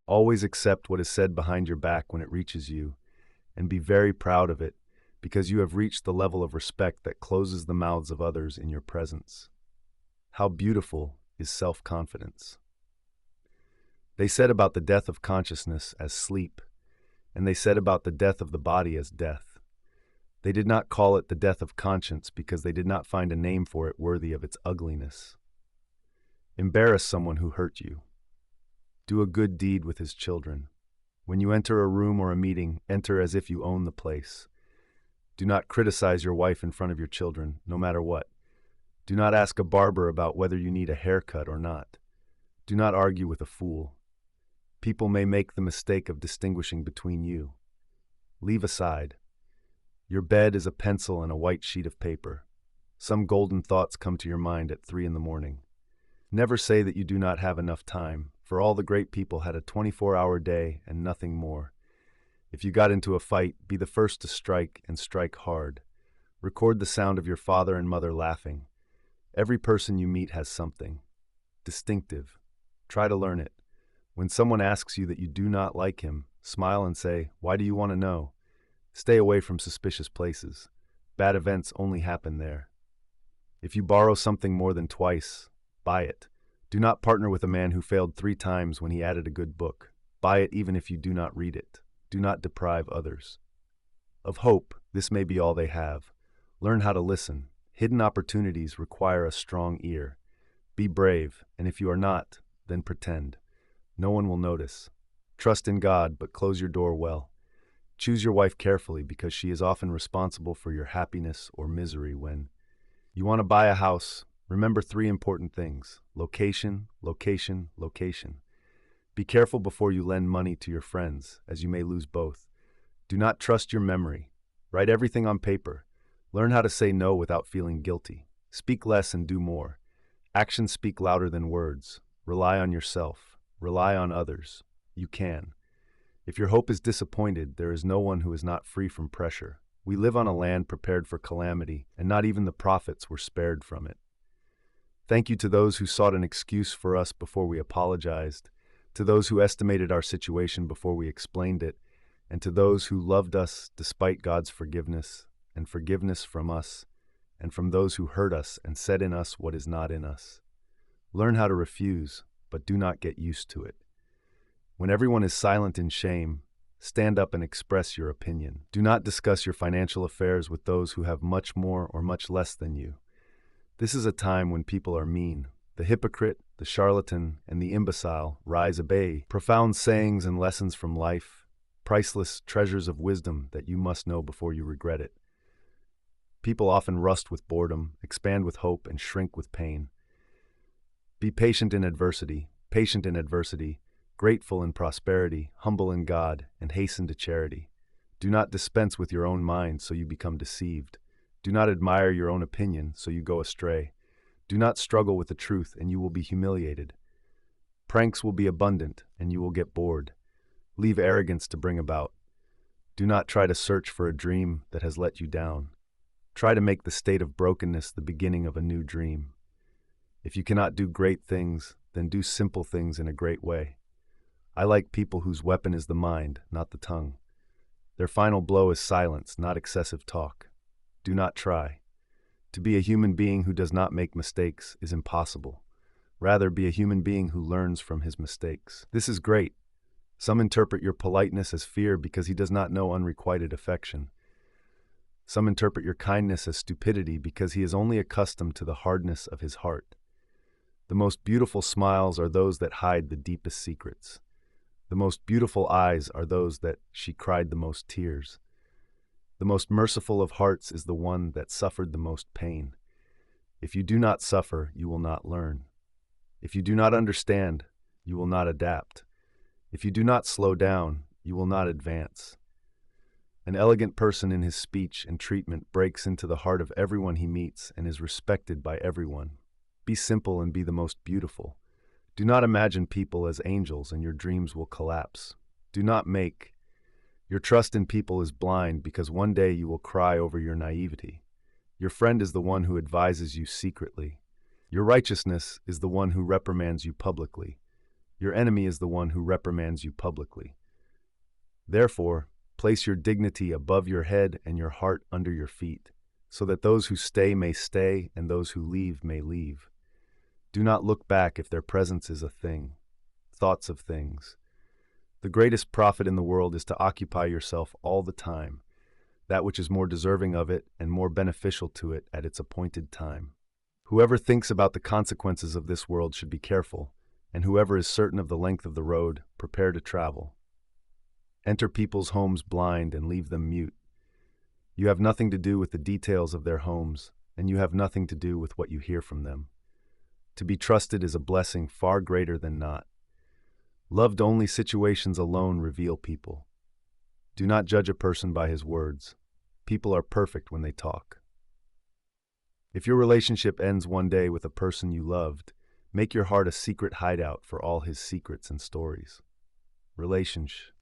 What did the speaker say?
Always accept what is said behind your back when it reaches you, and be very proud of it, because you have reached the level of respect that closes the mouths of others in your presence. How beautiful is self-confidence. They said about the death of consciousness as sleep, and they said about the death of the body as death. They did not call it the death of conscience because they did not find a name for it worthy of its ugliness. Embarrass someone who hurt you. Do a good deed with his children. When you enter a room or a meeting, enter as if you own the place. Do not criticize your wife in front of your children, no matter what. Do not ask a barber about whether you need a haircut or not. Do not argue with a fool. People may make the mistake of distinguishing between you. Leave aside. Your bed is a pencil and a white sheet of paper. Some golden thoughts come to your mind at 3 a.m. Never say that you do not have enough time, for all the great people had a 24-hour day and nothing more. If you got into a fight, be the first to strike and strike hard. Record the sound of your father and mother laughing. Every person you meet has something distinctive. Try to learn it. When someone asks you that you do not like him, smile and say, "Why do you want to know?" Stay away from suspicious places. Bad events only happen there. If you borrow something more than twice, buy it. Do not partner with a man who failed 3 times when he added a good book. Buy it even if you do not read it. Do not deprive others. Of hope, this may be all they have. Learn how to listen. Hidden opportunities require a strong ear. Be brave, and if you are not, then pretend. No one will notice. Trust in God, but close your door well. Choose your wife carefully because she is often responsible for your happiness or misery when you want to buy a house. Remember 3 important things: location, location, location. Be careful before you lend money to your friends, as you may lose both. Do not trust your memory. Write everything on paper. Learn how to say no without feeling guilty. Speak less and do more. Actions speak louder than words. Rely on yourself. Rely on others. You can. If your hope is disappointed, there is no one who is not free from pressure. We live on a land prepared for calamity, and not even the prophets were spared from it. Thank you to those who sought an excuse for us before we apologized, to those who estimated our situation before we explained it, and to those who loved us despite God's forgiveness and forgiveness from us, and from those who hurt us and said in us what is not in us. Learn how to refuse, but do not get used to it. When everyone is silent in shame, stand up and express your opinion. Do not discuss your financial affairs with those who have much more or much less than you. This is a time when people are mean. The hypocrite, the charlatan, and the imbecile rise obey. Profound sayings and lessons from life, priceless treasures of wisdom that you must know before you regret it. People often rust with boredom, expand with hope, and shrink with pain. Be patient in adversity, grateful in prosperity, humble in God, and hasten to charity. Do not dispense with your own mind so you become deceived. Do not admire your own opinion so you go astray. Do not struggle with the truth and you will be humiliated. Pranks will be abundant and you will get bored. Leave arrogance to bring about. Do not try to search for a dream that has let you down. Try to make the state of brokenness the beginning of a new dream. If you cannot do great things, then do simple things in a great way. I like people whose weapon is the mind, not the tongue. Their final blow is silence, not excessive talk. Do not try. To be a human being who does not make mistakes is impossible. Rather, be a human being who learns from his mistakes. This is great. Some interpret your politeness as fear because he does not know unrequited affection. Some interpret your kindness as stupidity because he is only accustomed to the hardness of his heart. The most beautiful smiles are those that hide the deepest secrets. The most beautiful eyes are those that she cried the most tears. The most merciful of hearts is the one that suffered the most pain. If you do not suffer, you will not learn. If you do not understand, you will not adapt. If you do not slow down, you will not advance. An elegant person in his speech and treatment breaks into the heart of everyone he meets and is respected by everyone. Be simple and be the most beautiful. Do not imagine people as angels and your dreams will collapse. Do not make. Your trust in people is blind because one day you will cry over your naivety. Your friend is the one who advises you secretly. Your righteousness is the one who reprimands you publicly. Your enemy is the one who reprimands you publicly. Therefore, place your dignity above your head and your heart under your feet, so that those who stay may stay and those who leave may leave. Do not look back if their presence is a thing. Thoughts of things. The greatest profit in the world is to occupy yourself all the time, that which is more deserving of it and more beneficial to it at its appointed time. Whoever thinks about the consequences of this world should be careful, and whoever is certain of the length of the road, prepare to travel. Enter people's homes blind and leave them mute. You have nothing to do with the details of their homes, and you have nothing to do with what you hear from them. To be trusted is a blessing far greater than not. Loved-only situations alone reveal people. Do not judge a person by his words. People are perfect when they talk. If your relationship ends one day with a person you loved, make your heart a secret hideout for all his secrets and stories. Relationship.